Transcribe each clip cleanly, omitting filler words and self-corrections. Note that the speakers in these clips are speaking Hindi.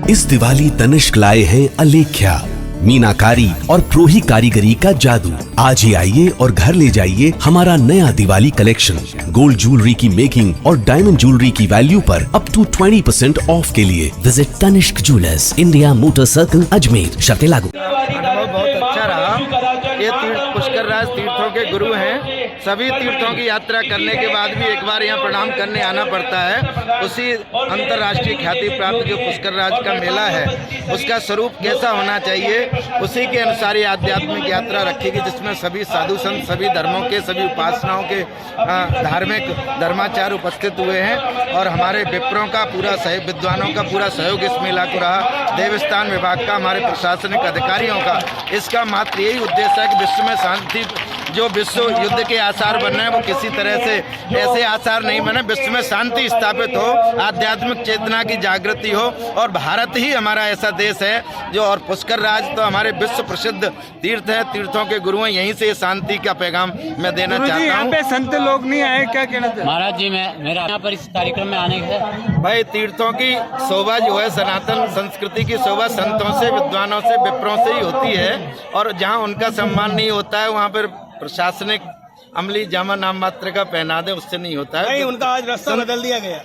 इस दिवाली तनिष्क लाए हैं अलेख्या, मीनाकारी और प्रोही कारीगरी का जादू। आज ही आइए और घर ले जाइए हमारा नया दिवाली कलेक्शन। गोल्ड ज्वेलरी की मेकिंग और डायमंड ज्वेलरी की वैल्यू पर अप टू 20% ऑफ के लिए visit Tanishq jewellers, India motor circle, Ajmer. शर्तें लागू। अनुभव बहुत अच्छा रहा। ये पुष्कर राज तीर्थों के गुरु हैं। सभी तीर्थों की यात्रा करने के बाद भी एक बार यहाँ प्रणाम करने आना पड़ता है। उसी अंतर्राष्ट्रीय ख्याति प्राप्त जो पुष्कर राज का मेला है, उसका स्वरूप कैसा होना चाहिए, उसी के अनुसार ये आध्यात्मिक यात्रा रखेगी, जिसमें सभी साधु संत, सभी धर्मों के, सभी उपासनाओं के धार्मिक धर्माचार्य उपस्थित हुए हैं। और हमारे विप्रों का पूरा सहयोग, विद्वानों का पूरा सहयोग इस मेला को रहा। देवस्थान विभाग का, हमारे प्रशासनिक अधिकारियों का, इसका मात्र यही उद्देश्य है कि विश्व में शांति, जो विश्व युद्ध के आसार बन रहे हैं वो किसी तरह से ऐसे आसार नहीं बने, विश्व में शांति स्थापित हो, आध्यात्मिक चेतना की जागृति हो। और भारत ही हमारा ऐसा देश है जो, और पुष्कर राज तो हमारे विश्व प्रसिद्ध तीर्थ है, तीर्थों के गुरु हैं। यहीं से शांति का पैगाम मैं देना चाहता हूँ। यहाँ पे संत लोग नहीं आए, क्या कहना चाहिए? महाराज जी, मेरा यहाँ पर इस कार्यक्रम में आने का भाई, तीर्थों की शोभा जो है, सनातन संस्कृति की शोभा संतों से, विद्वानों से, विप्रों से ही होती है। और जहाँ उनका सम्मान नहीं होता है, वहाँ पर प्रशासनिक अमली जामा नाम मात्र का पहना दे, उससे नहीं होता है। नहीं, उनका आज रास्ता बदल दिया गया।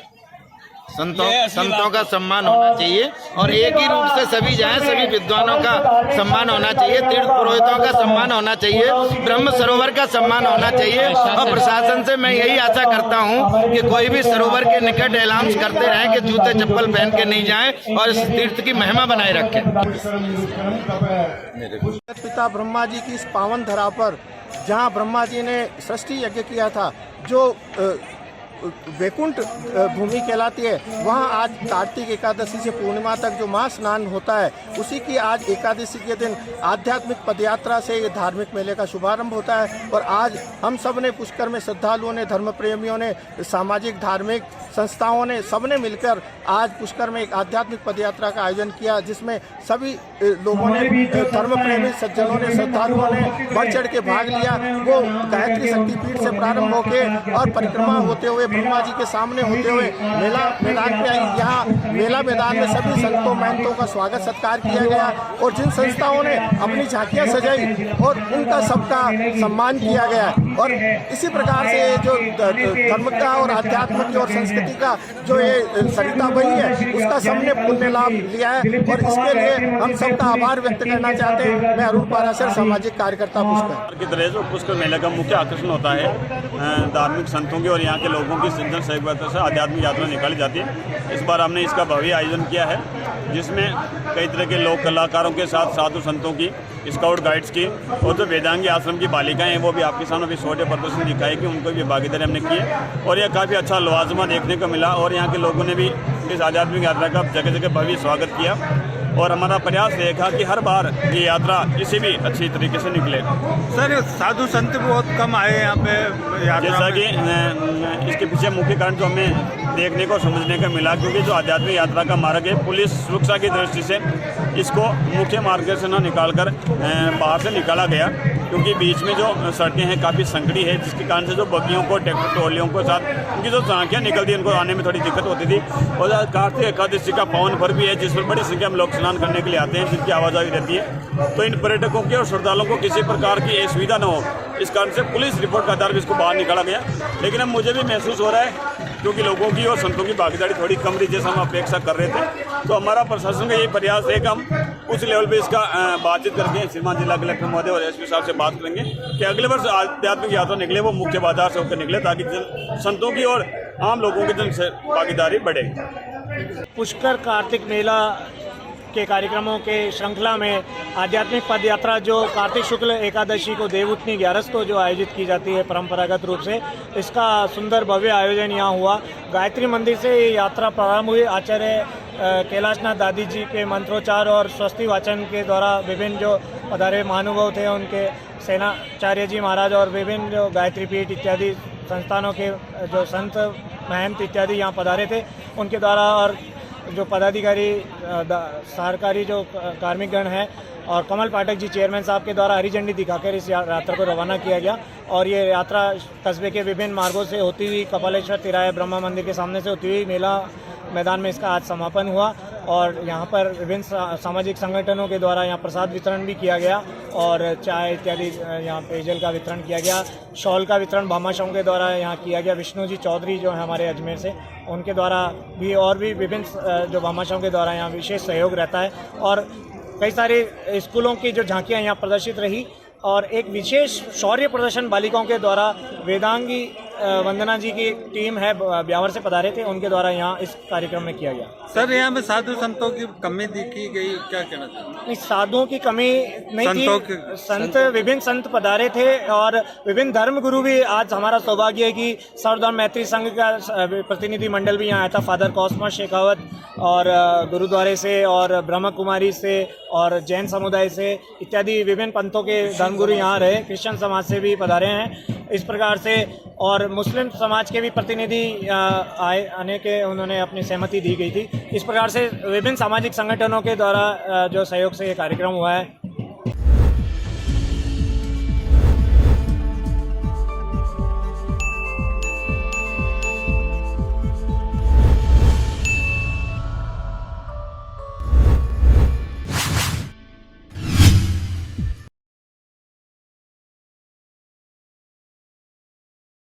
संतों का सम्मान होना चाहिए और एक ही रूप से सभी जाएं। सभी विद्वानों का सम्मान होना चाहिए, तीर्थ पुरोहितों का सम्मान होना चाहिए, ब्रह्म सरोवर का सम्मान होना चाहिए। और प्रशासन से मैं यही आशा करता हूं कि कोई भी सरोवर के निकट अनाउंस करते रहें कि जूते चप्पल पहन के नहीं जाएं और इस तीर्थ की महिमा बनाए रखें। पिता ब्रह्मा जी की इस पावन धरा पर, जहां ब्रह्मा जी ने सृष्टि यज्ञ किया था, जो वैकुंठ भूमि कहलाती है, वहाँ आज कार्तिक एकादशी से पूर्णिमा तक जो महास्नान होता है, उसी की आज एकादशी के दिन आध्यात्मिक पदयात्रा से ये धार्मिक मेले का शुभारंभ होता है। और आज हम सब ने, पुष्कर में श्रद्धालुओं ने, धर्म प्रेमियों ने, सामाजिक धार्मिक संस्थाओं ने, सबने मिलकर आज पुष्कर में एक आध्यात्मिक पदयात्रा का आयोजन किया, जिसमें सभी लोगों ने, धर्म प्रेमी सज्जनों ने, श्रद्धालुओं ने बढ़ चढ़ के भाग लिया। वो गायत्री शक्तिपीठ से प्रारंभ होकर और परिक्रमा होते हुए, ब्रह्मा जी के सामने होते हुए मेला मैदान में आई। यहाँ मेला मैदान में सभी संतों महंतों का स्वागत सत्कार किया गया और जिन संस्थाओं ने अपनी झांकियाँ सजाई और उनका सबका सम्मान किया गया। और इसी प्रकार से जो धर्म का और आध्यात्म की और संस्कृति का जो ये सरिता बही है, उसका सबने पुण्य लाभ लिया है और इसके लिए हम सबका आभार व्यक्त करना चाहते हैं। मैं अरुण पाराशर, सामाजिक कार्यकर्ता पुष्कर की तरह जो पुष्कर मेले का मुख्य आकर्षण होता है, धार्मिक संतों की और यहाँ के लोगों की जन सहभागिता से आध्यात्मिक यात्रा निकाली जाती है। इस बार हमने इसका भव्य आयोजन किया है, जिसमें कई तरह के लोक कलाकारों के साथ साधु संतों की, स्काउट गाइड्स की और जो वेदांगी आश्रम की बालिकाएं हैं, वो भी आपके सामने छोटे प्रदर्शन दिखाए कि उनको भी भागीदारी हमने की है। और यह काफ़ी अच्छा लवाजमा देखने को मिला और यहाँ के लोगों ने भी इस आध्यात्मिक यात्रा का जगह जगह भव्य स्वागत किया। और हमारा प्रयास रहेगा कि हर बार ये यात्रा इसी भी अच्छी तरीके से निकले। सर, साधु संत बहुत कम आए यहाँ पे यात्रा, जैसा कि इसके पीछे मुख्य कारण जो हमें देखने को समझने का मिला, क्योंकि जो आध्यात्मिक यात्रा का मार्ग है, पुलिस सुरक्षा की दृष्टि से इसको मुख्य मार्ग से न निकालकर बाहर से निकाला गया, क्योंकि बीच में जो सड़कें हैं काफ़ी संकड़ी है, जिसके कारण से जो बग्गियों को, ट्रैक्टर ट्रॉलियों को साथ उनकी जो झांकियाँ निकलती हैं, उनको आने में थोड़ी दिक्कत होती थी। और कार्तिक एकादशी का पावन पर्व भी है, जिस पर बड़ी संख्या में लोग स्नान करने के लिए आते हैं, जिनकी आवाजाही रहती है। तो इन पर्यटकों की और श्रद्धालुओं को किसी प्रकार की असुविधा न हो, इस कारण से पुलिस रिपोर्ट के आधार पर इसको बाहर निकाला गया। लेकिन अब मुझे भी महसूस हो रहा है, क्योंकि लोगों की और संतों की भागीदारी थोड़ी कम रही, जैसा हम अपेक्षा कर रहे थे। तो हमारा प्रशासन का यही प्रयास है कि हम उस लेवल पे इसका बातचीत करके श्रीमान जिला कलेक्टर महोदय और एसपी साहब से बात करेंगे कि अगले वर्ष आध्यात्मिक यात्रा निकले, वो मुख्य बाजार से होकर निकले, ताकि संतों की और आम लोगों की जन से भागीदारी बढ़े। पुष्कर कार्तिक मेला के कार्यक्रमों के श्रृंखला में आध्यात्मिक पदयात्रा जो कार्तिक शुक्ल एकादशी को देवउठनी 11 को जो आयोजित की जाती है परंपरागत रूप से, इसका सुंदर भव्य आयोजन यहाँ हुआ। गायत्री मंदिर से ये यात्रा प्रारंभ हुई। आचार्य कैलाशनाथ दादी जी के मंत्रोच्चार और स्वस्ति वाचन के द्वारा विभिन्न जो पधारे महानुभाव थे, उनके सेनाचार्य जी महाराज और विभिन्न जो गायत्री पीठ इत्यादि संस्थानों के जो संत महंत इत्यादि यहाँ पधारे थे, उनके द्वारा और जो पदाधिकारी सरकारी जो कार्मिकगण हैं और कमल पाठक जी चेयरमैन साहब के द्वारा हरी झंडी दिखाकर इस यात्रा को रवाना किया गया। और ये यात्रा कस्बे के विभिन्न मार्गों से होती हुई कपालेश्वर तिराहे ब्रह्मा मंदिर के सामने से होती हुई मेला मैदान में इसका आज समापन हुआ। और यहाँ पर विभिन्न सामाजिक संगठनों के द्वारा यहाँ प्रसाद वितरण भी किया गया और चाय इत्यादि यहाँ पेयजल का वितरण किया गया। शॉल का वितरण भामाशाहों के द्वारा यहाँ किया गया। विष्णु जी चौधरी जो है हमारे अजमेर से, उनके द्वारा भी और भी विभिन्न जो भामाशाहों के द्वारा यहाँ विशेष सहयोग रहता है। और कई सारे स्कूलों की जो झांकियाँ यहाँ प्रदर्शित रही और एक विशेष शौर्य प्रदर्शन बालिकाओं के द्वारा वेदांगी वंदना जी की टीम है ब्यावर से पधारे थे, उनके द्वारा यहाँ इस कार्यक्रम में किया गया। सर यहाँ में साधु संतों की कमी दिखी गई, क्या कहना चाहते हैं? साधुओं की कमी नहीं थी, संत विभिन्न संत पधारे थे और विभिन्न धर्म गुरु भी। आज हमारा सौभाग्य है कि सर्वधर्म मैत्री संघ का प्रतिनिधि मंडल भी यहाँ आया था। फादर कॉस्मस शेखावत और गुरुद्वारे से और ब्रह्म कुमारी से और जैन समुदाय से इत्यादि विभिन्न पंथों के धर्मगुरु यहाँ रहे। क्रिश्चियन समाज से भी पधारे हैं इस प्रकार से, और मुस्लिम समाज के भी प्रतिनिधि आने के उन्होंने अपनी सहमति दी गई थी। इस प्रकार से विभिन्न सामाजिक संगठनों के द्वारा जो सहयोग से ये कार्यक्रम हुआ है